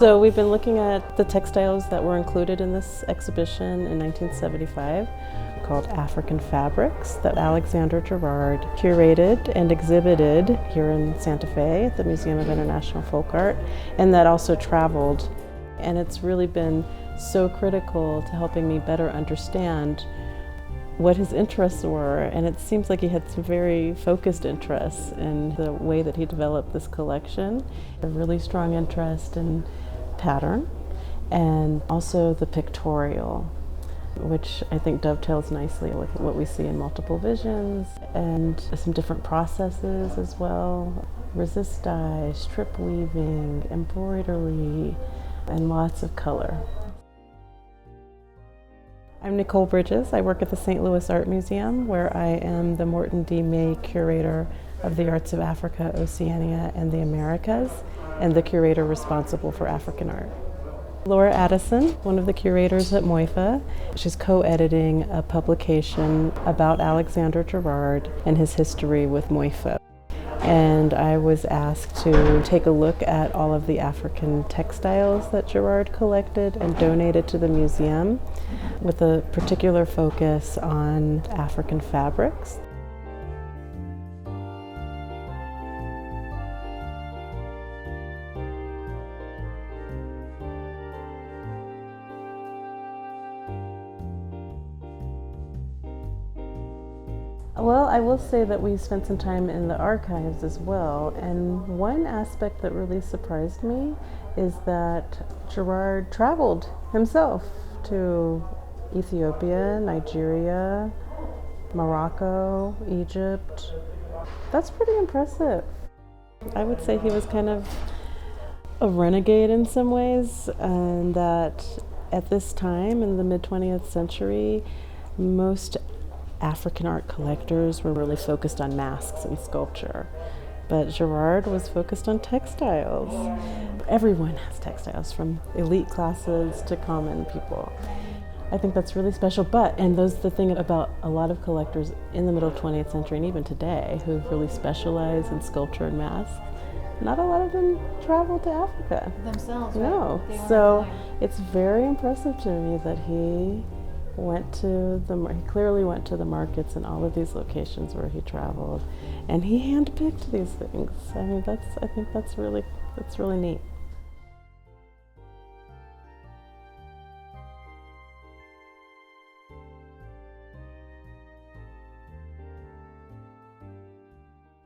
So we've been looking at the textiles that were included in this exhibition in 1975 called African Fabrics that Alexander Girard curated and exhibited here in Santa Fe at the Museum of International Folk Art, and that also traveled. And it's really been so critical to helping me better understand what his interests were, and it seems like he had some very focused interests in the way that he developed this collection. A really strong interest in pattern and also the pictorial, which I think dovetails nicely with what we see in multiple visions, and some different processes as well. Resist dye, strip weaving, embroidery, and lots of color. I'm Nichole Bridges. I work at the St. Louis Art Museum, where I am the Morton D. Curator of the Arts of Africa, Oceania, and the Americas, and the curator responsible for African art. Laura Addison, one of the curators at MOIFA. She's co-editing a publication about Alexander Girard and his history with MOIFA. And I was asked to take a look at all of the African textiles that Girard collected and donated to the museum, with a particular focus on African fabrics. Well, I will say that we spent some time in the archives as well, and one aspect that really surprised me is that Girard traveled himself to Ethiopia, Nigeria, Morocco, Egypt. That's pretty impressive. I would say he was kind of a renegade in some ways, and that at this time in the mid-20th century, most African art collectors were really focused on masks and sculpture, but Girard was focused on textiles. Everyone has textiles, from elite classes to common people. I think that's really special, and that's the thing about a lot of collectors in the middle 20th century and even today who really specialize in sculpture and masks. Not a lot of them travel to Africa themselves. No, right? So it's very impressive to me that he clearly went to the markets in all of these locations where he traveled, and he handpicked these things. I mean, I think that's really neat.